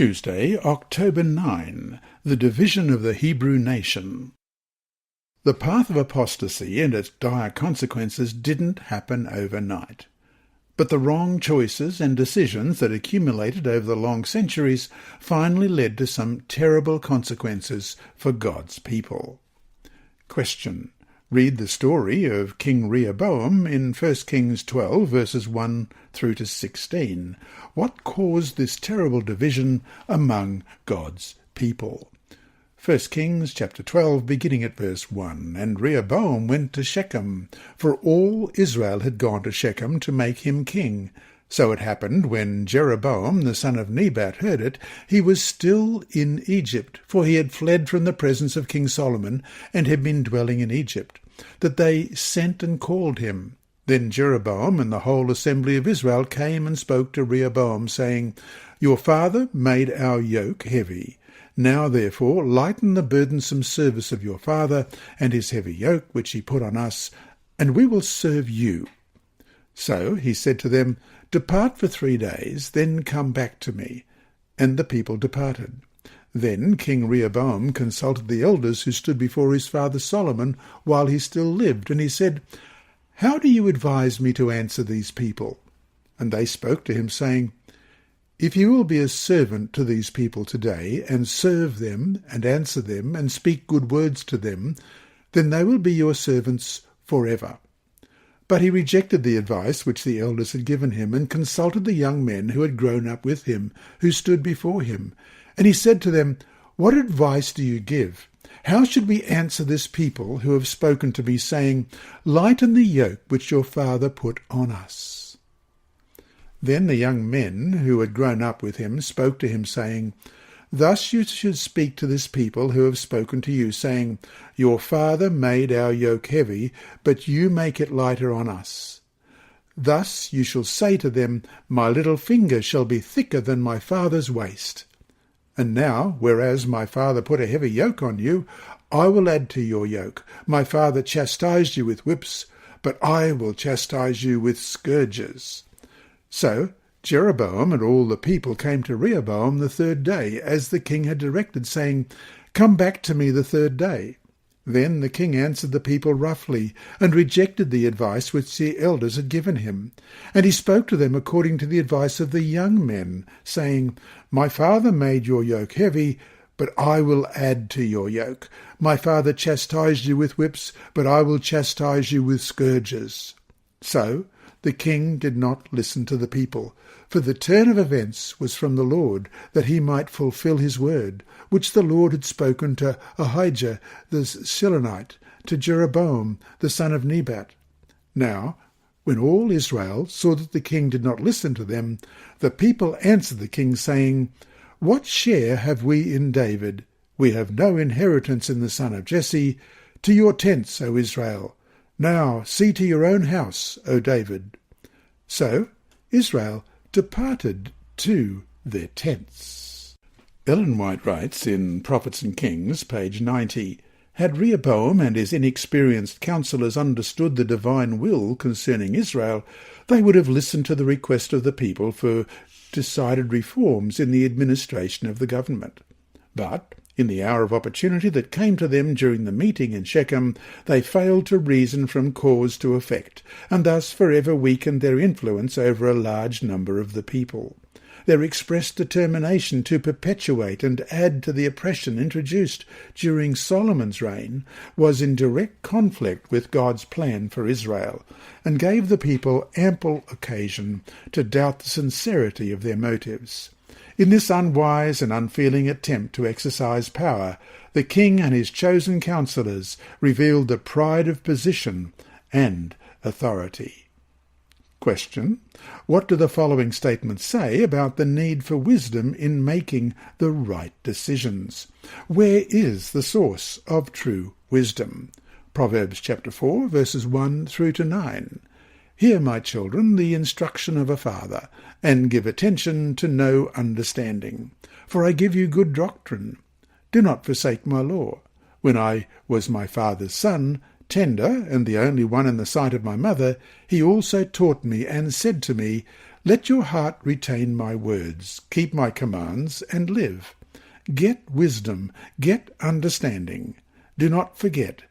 Tuesday, October 9. The division of the Hebrew nation. The path of apostasy and its dire consequences didn't happen overnight. But the wrong choices and decisions that accumulated over the long centuries finally led to some terrible consequences for God's people. Question. Read the story of King Rehoboam in 1 Kings 12, verses 1 through to 16. What caused this terrible division among God's people? 1 Kings chapter 12, beginning at verse 1. And Rehoboam went to Shechem, for all Israel had gone to Shechem to make him king. So it happened, when Jeroboam the son of Nebat heard it, he was still in Egypt, for he had fled from the presence of King Solomon, and had been dwelling in Egypt, that they sent and called him. Then Jeroboam and the whole assembly of Israel came and spoke to Rehoboam, saying, Your father made our yoke heavy. Now therefore lighten the burdensome service of your father, and his heavy yoke which he put on us, and we will serve you. So he said to them, Depart for 3 days, then come back to me. And the people departed. Then King Rehoboam consulted the elders who stood before his father Solomon while he still lived, and he said, How do you advise me to answer these people? And they spoke to him, saying, If you will be a servant to these people today, and serve them, and answer them, and speak good words to them, then they will be your servants forever. But he rejected the advice which the elders had given him, and consulted the young men who had grown up with him, who stood before him. And he said to them, What advice do you give? How should we answer this people who have spoken to me, saying, Lighten the yoke which your father put on us? Then the young men who had grown up with him spoke to him, saying, Thus you should speak to this people who have spoken to you, saying, Your father made our yoke heavy, but you make it lighter on us. Thus you shall say to them, My little finger shall be thicker than my father's waist. And now, whereas my father put a heavy yoke on you, I will add to your yoke. My father chastised you with whips, but I will chastise you with scourges. So Jeroboam and all the people came to Rehoboam the 3rd day, as the king had directed, saying, Come back to me the 3rd day. Then the king answered the people roughly, and rejected the advice which the elders had given him. And he spoke to them according to the advice of the young men, saying, My father made your yoke heavy, but I will add to your yoke. My father chastised you with whips, but I will chastise you with scourges. So the king did not listen to the people, for the turn of events was from the Lord, that he might fulfill his word, which the Lord had spoken to Ahijah the Shilonite, to Jeroboam the son of Nebat. Now, when all Israel saw that the king did not listen to them, the people answered the king, saying, What share have we in David? We have no inheritance in the son of Jesse. To your tents, O Israel. Now see to your own house, O David. So Israel departed to their tents. Ellen White writes in Prophets and Kings, page 90, Had Rehoboam and his inexperienced counsellors understood the divine will concerning Israel, they would have listened to the request of the people for decided reforms in the administration of the government. But in the hour of opportunity that came to them during the meeting in Shechem, they failed to reason from cause to effect, and thus forever weakened their influence over a large number of the people. Their expressed determination to perpetuate and add to the oppression introduced during Solomon's reign was in direct conflict with God's plan for Israel, and gave the people ample occasion to doubt the sincerity of their motives. In this unwise and unfeeling attempt to exercise power, the king and his chosen counsellors revealed the pride of position and authority. Question. What do the following statements say about the need for wisdom in making the right decisions? Where is the source of true wisdom? Proverbs chapter 4, verses 1 through to 9. Hear, my children, the instruction of a father, and give attention to no understanding. For I give you good doctrine. Do not forsake my law. When I was my father's son, tender, and the only one in the sight of my mother, he also taught me and said to me, Let your heart retain my words, keep my commands, and live. Get wisdom, get understanding. Do not forget,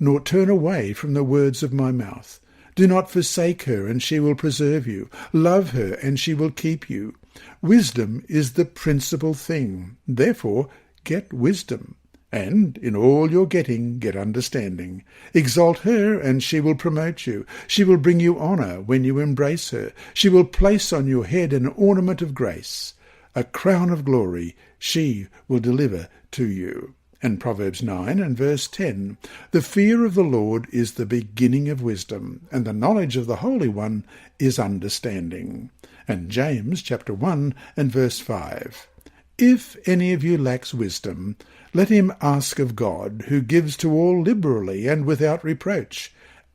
nor turn away from the words of my mouth. Do not forsake her, and she will preserve you. Love her, and she will keep you. Wisdom is the principal thing. Therefore, get wisdom. And in all your getting, get understanding. Exalt her, and she will promote you. She will bring you honour when you embrace her. She will place on your head an ornament of grace. A crown of glory she will deliver to you. And Proverbs 9 and verse 10. The fear of the Lord is the beginning of wisdom, and the knowledge of the Holy One is understanding. And James chapter 1 and verse 5. If any of you lacks wisdom, let him ask of God, who gives to all liberally and without reproach,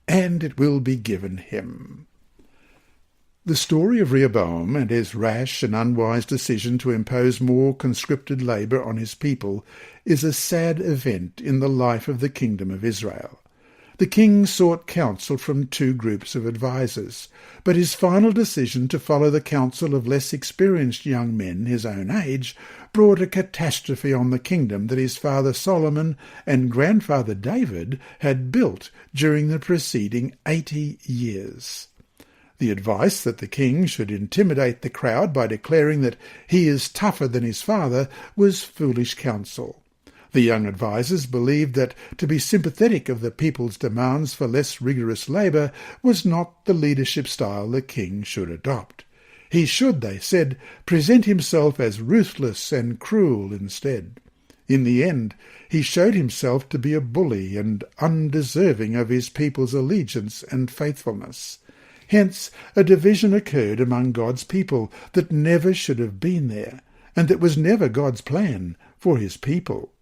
and it will be given him. The story of Rehoboam and his rash and unwise decision to impose more conscripted labour on his people is a sad event in the life of the kingdom of Israel. The king sought counsel from two groups of advisers, but his final decision to follow the counsel of less experienced young men his own age brought a catastrophe on the kingdom that his father Solomon and grandfather David had built during the preceding 80 years. The advice that the king should intimidate the crowd by declaring that he is tougher than his father was foolish counsel. The young advisers believed that to be sympathetic of the people's demands for less rigorous labour was not the leadership style the king should adopt. He should, they said, present himself as ruthless and cruel instead. In the end, he showed himself to be a bully and undeserving of his people's allegiance and faithfulness. Hence, a division occurred among God's people that never should have been there, and that was never God's plan for his people.